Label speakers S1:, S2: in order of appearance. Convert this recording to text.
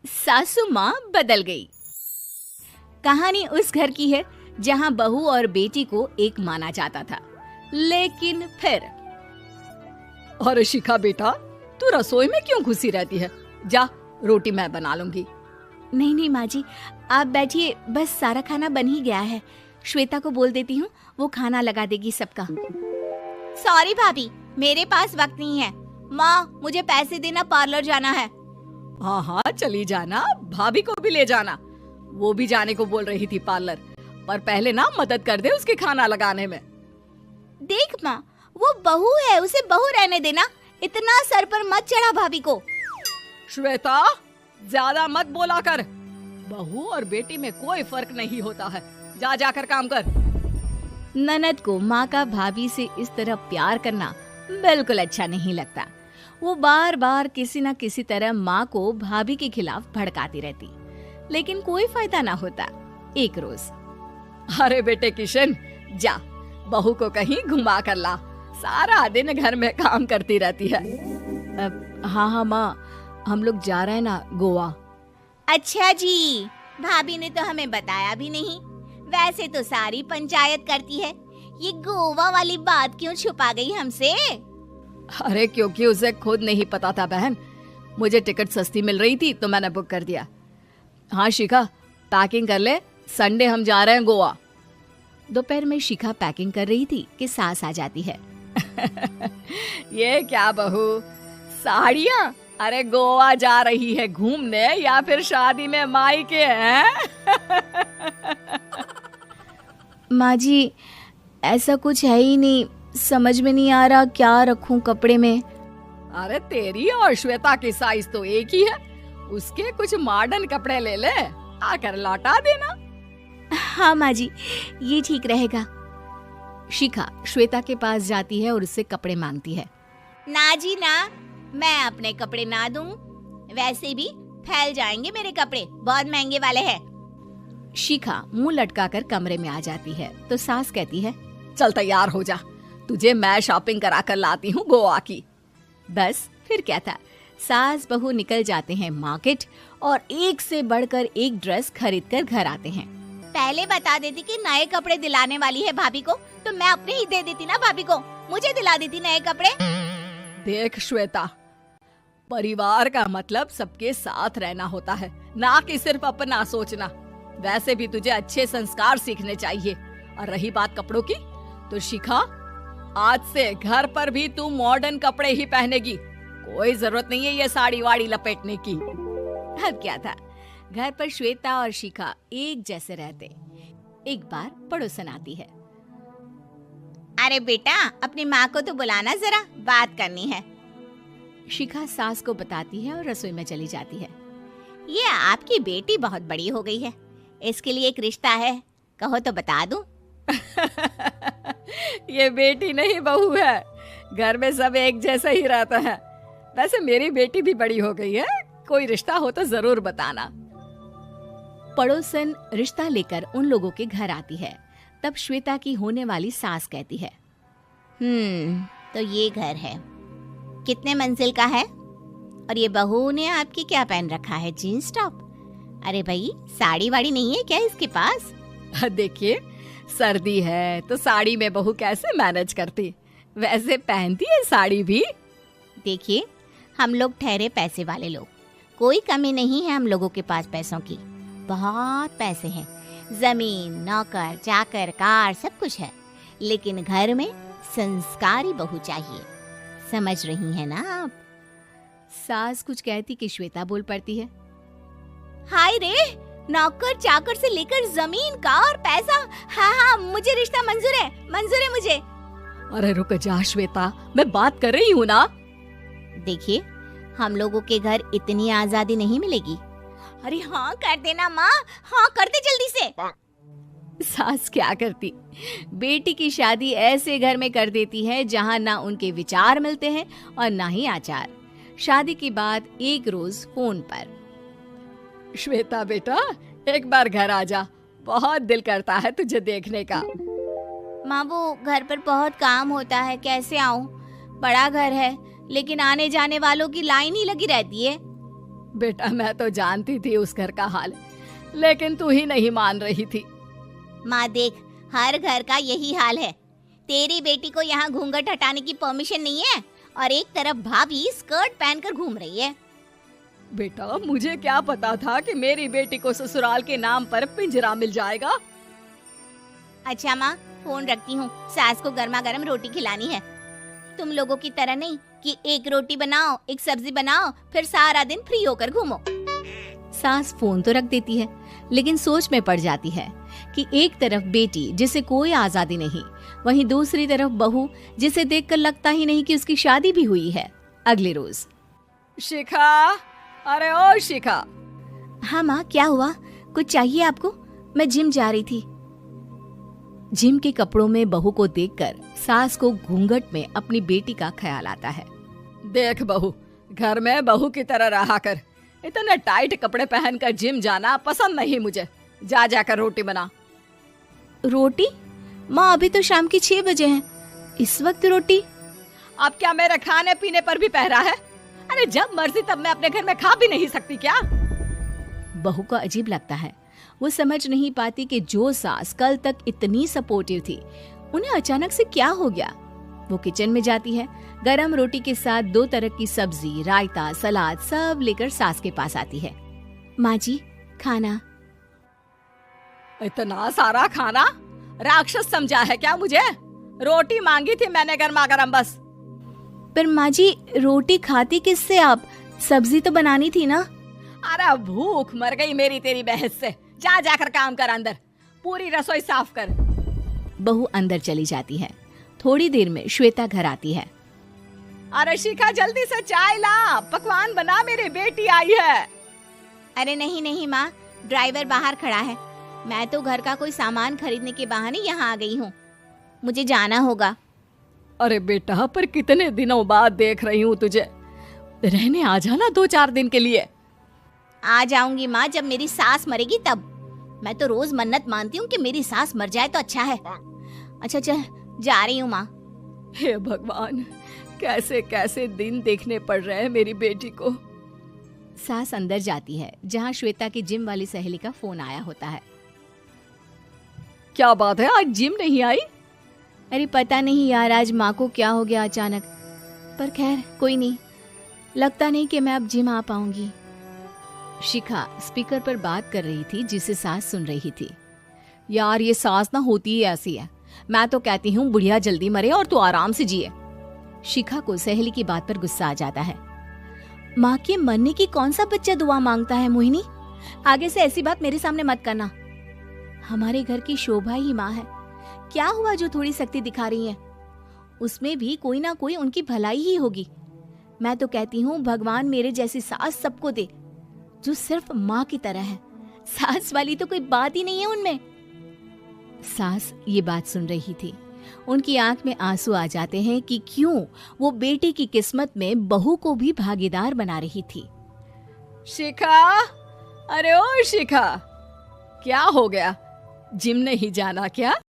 S1: सासू माँ बदल गई। कहानी उस घर की है जहाँ बहू और बेटी को एक माना जाता था, लेकिन फिर
S2: अरे शिखा बेटा, तू रसोई में क्यों घुसी रहती है? जा, रोटी मैं बना लूंगी।
S1: नहीं नहीं माँ जी, आप बैठिए, बस सारा खाना बन ही गया है। श्वेता को बोल देती हूँ, वो खाना लगा देगी सबका। सॉरी भाभी, मेरे पास वक्त नहीं है। माँ, मुझे पैसे देना, पार्लर जाना है।
S2: हाँ हाँ चली जाना, भाभी को भी ले जाना। वो भी जाने को बोल रही थी पार्लर, पर पहले ना मदद कर दे उसके खाना लगाने में।
S1: देख माँ, वो बहू है, उसे बहू रहने देना, इतना सर पर मत चढ़ा भाभी को।
S2: श्वेता, ज्यादा मत बोला कर। बहू और बेटी में कोई फर्क नहीं होता है। जा जाकर काम कर।
S1: ननद को माँ का भाभी से इस तरह प्यार करना बिल्कुल अच्छा नहीं लगता। वो बार बार किसी न किसी तरह माँ को भाभी के खिलाफ भड़काती रहती, लेकिन कोई फायदा ना होता। एक रोज,
S2: अरे बेटे किशन, जा बहू को कहीं घुमा कर ला, सारा दिन घर में काम करती रहती है।
S1: हाँ हाँ माँ, हम लोग जा रहे हैं ना गोवा। अच्छा जी, भाभी ने तो हमें बताया भी नहीं। वैसे तो सारी पंचायत करती है, ये गोवा वाली बात क्यों छुपा गई हमसे?
S2: अरे क्योंकि उसे खुद नहीं पता था बहन। मुझे टिकट सस्ती मिल रही थी तो मैंने बुक कर दिया। हाँ शिखा, पैकिंग कर ले, संडे हम जा रहे हैं गोवा।
S1: दोपहर में शिखा पैकिंग कर रही थी कि सास आ जाती है।
S2: ये क्या बहू, साड़ियाँ? अरे गोवा जा रही है घूमने या फिर शादी में मायके हैं?
S1: माँ जी, ऐसा कुछ है ही नहीं, समझ में नहीं आ रहा क्या रखूं कपड़े में।
S2: अरे तेरी और श्वेता की साइज तो एक ही है, उसके कुछ मॉडर्न कपड़े ले ले, आकर लौटा देना।
S1: हाँ माँ जी, ये ठीक रहेगा। शिखा श्वेता के पास जाती है और उससे कपड़े मांगती है। ना जी ना, मैं अपने कपड़े ना दूं, वैसे भी फैल जाएंगे मेरे कपड़े, बहुत महंगे वाले हैं। शिखा मुंह लटकाकर कमरे में आ जाती है तो सास कहती है,
S2: चल तैयार हो जा, तुझे मैं शॉपिंग करा कर लाती हूँ गोवा की।
S1: बस फिर क्या था, सास बहू निकल जाते हैं मार्केट और एक से बढ़कर एक ड्रेस खरीद कर घर आते हैं। पहले बता देती कि नए कपड़े दिलाने वाली है भाभी को, तो मैं अपने ही दे देती ना भाभी को, मुझे दिला देती नए कपड़े।
S2: देख श्वेता, परिवार का मतलब सबके साथ रहना होता है, ना कि सिर्फ अपना सोचना। वैसे भी तुझे अच्छे संस्कार सीखने चाहिए। और रही बात कपड़ों की, तो शिखा, आज से घर पर भी तू मॉडर्न कपड़े ही पहनेगी। कोई जरूरत नहीं है ये साड़ी वाड़ी लपेटने की।
S1: अब क्या था, घर पर श्वेता और शिखा एक जैसे रहते। एक बार पड़ोसन आती है। अरे बेटा, अपनी माँ को तो बुलाना जरा, बात करनी है। शिखा सास को बताती है और रसोई में चली जाती है। ये आपकी बेटी बहुत बड़ी हो गई है, इसके लिए एक रिश्ता है, कहो तो बता दूं।
S2: ये बेटी नहीं बहू है, घर में सब एक जैसा ही रहता है। वैसे मेरी बेटी भी बड़ी हो गई है, कोई रिश्ता हो तो जरूर बताना।
S1: पड़ोसन रिश्ता लेकर उन लोगों के घर आती है। तब श्वेता की होने वाली सास कहती है, तो ये घर है, कितने मंजिल का है? और ये बहू ने आपकी क्या पहन रखा है, जीन्स टॉप? अरे भाई, साड़ी वाड़ी नहीं है क्या इसके पास?
S2: देखिए, सर्दी है तो साड़ी में बहू कैसे मैनेज करती, वैसे पहनती है साड़ी भी।
S1: देखिए, हम लोग ठहरे पैसे वाले लोग, कोई कमी नहीं है हम लोगों के पास पैसों की, बहुत पैसे हैं, जमीन, नौकर चाकर, कार, सब कुछ है, लेकिन घर में संस्कारी बहू चाहिए। समझ रही हैं ना आप? सास कुछ कहती कि श्वेता बोल पड़ती है, हाय रे, नौकर चाकर से लेकर जमीन, कार, पैसा, हाँ हाँ, मुझे रिश्ता मंजूर है मुझे।
S2: अरे रुक जा श्वेता, मैं बात कर रही हूँ ना।
S1: देखिए, हम लोगों के घर इतनी आजादी नहीं मिलेगी। अरे हाँ कर देना माँ, हाँ कर दे जल्दी से। सास क्या करती, बेटी की शादी ऐसे घर में कर देती है जहाँ ना उनके विचार मिलते हैं और ना ही आचार। शादी के बाद एक रोज फोन पर,
S2: श्वेता बेटा, एक बार घर आ जा, बहुत दिल करता है तुझे देखने का।
S1: माँ, वो घर पर बहुत काम होता है, कैसे आऊँ? बड़ा घर है, लेकिन आने जाने वालों की लाइन ही लगी रहती है।
S2: बेटा मैं तो जानती थी उस घर का हाल, लेकिन तू ही नहीं मान रही थी।
S1: माँ देख, हर घर का यही हाल है। तेरी बेटी को यहाँ घूंघट हटाने की परमिशन नहीं है और एक तरफ भाभी स्कर्ट पहनकर घूम रही है।
S2: बेटा मुझे क्या पता था कि मेरी बेटी को ससुराल के नाम पर पिंजरा मिल जाएगा।
S1: अच्छा माँ, फोन रखती हूँ, सास को गर्मा गर्म रोटी खिलानी है। तुम लोगों की तरह नहीं कि एक रोटी बनाओ, एक सब्जी बनाओ, फिर सारा दिन फ्री होकर घूमो।
S3: सास फोन तो रख देती है, लेकिन सोच में पड़ जाती है कि एक तरफ बेटी जिसे कोई आजादी नहीं, वहीं दूसरी तरफ बहू जिसे देखकर लगता ही नहीं कि उसकी शादी भी हुई है। अगले रोज।
S2: शिखा, अरे ओ शिखा।
S3: हाँ माँ, क्या हुआ? कुछ चाहिए आपको? मैं जिम जा रही थी। जिम के कपड़ों में बहू को देखकर सास को घूंघट में अपनी बेटी का ख्याल आता है।
S2: देख बहू, घर में बहू की तरह रहा कर। इतने टाइट कपड़े पहनकर जिम जाना पसंद नहीं मुझे। जा जाकर रोटी बना।
S3: रोटी? माँ अभी तो शाम के 6 बजे हैं, इस वक्त रोटी?
S2: अब क्या मेरे खाने पीने पर भी पहरा है? अरे जब मर्जी तब मैं अपने घर में खा भी नहीं सकती क्या?
S3: बहू को अजीब लगता है। वो समझ नहीं पाती कि जो सास कल तक इतनी सपोर्टिव थी, उन्हें अचानक से क्या हो गया। वो किचन में जाती है, गरम रोटी के साथ 2 तरह की सब्जी, रायता, सलाद सब लेकर सास के पास आती है। माँ जी, खाना।
S2: इतना सारा खाना? राक्षस समझा है क्या मुझे? रोटी मांगी थी मैंने गर्मा गर्म बस।
S3: पर माँ जी, रोटी खाती किससे आप? सब्जी तो बनानी थी ना।
S2: अरे भूख मर गई मेरी तेरी बहस से। जा जाकर काम कर, अंदर पूरी रसोई साफ कर।
S3: बहू अंदर चली जाती है। थोड़ी देर में श्वेता घर आती है।
S2: अरे शिखा, जल्दी से चाय ला, पकवान बना, मेरी बेटी आई है।
S1: अरे नहीं नहीं माँ, ड्राइवर बाहर खड़ा है। मैं तो घर का कोई सामान खरीदने के बहाने यहाँ आ गई हूँ, मुझे जाना होगा।
S2: अरे बेटा, पर कितने दिनों बाद देख रही हूँ तुझे, रहने आ जाना 2-4 दिन के लिए।
S1: आ जाऊंगी माँ, जब मेरी सास मरेगी तब। मैं तो रोज मन्नत मानती हूँ कि मेरी सास मर जाए तो अच्छा है। अच्छा चल, जा रही हूँ माँ।
S2: हे भगवान, कैसे कैसे दिन देखने पड़ रहे हैं मेरी बेटी को।
S3: सास अंदर जाती है, जहाँ श्वेता की जिम वाली सहेली का फोन आया होता है।
S2: क्या बात है, आज जिम नहीं आई?
S3: अरे पता नहीं यार, आज माँ को क्या हो गया अचानक। पर खैर कोई नहीं, लगता नहीं कि मैं अब जिम आ पाऊंगी। शिखा स्पीकर पर बात कर रही थी, जिसे सास सुन रही थी।
S2: यार ये सास ना होती ही ऐसी है। मैं तो कहती हूँ बुढ़िया जल्दी मरे और तू आराम से जिए।
S3: शिखा को सहेली की बात पर गुस्सा आ जाता है। माँ के मरने की कौन सा बच्चा दुआ मांगता है मोहिनी? आगे से ऐसी बात मेरे सामने मत करना। हमारे घर की शोभा ही माँ है। क्या हुआ जो थोड़ी सख्ती दिखा रही है? उसमें भी कोई ना कोई उनकी भलाई ही होगी। मैं तो कहती हूँ भगवान मेरे जैसी सास सबको दे, जो सिर्फ माँ की तरह है। सास वाली तो कोई बात ही नहीं है उनमें। सास ये बात सुन रही थी। उनकी आंख में आंसू आ जाते हैं कि क्यों वो बेटी की किस्मत में बहू को भी भागीदार बना रही थी।
S2: शिखा, अरे ओ शिखा, क्या हो गया? जिम नहीं जाना क्या?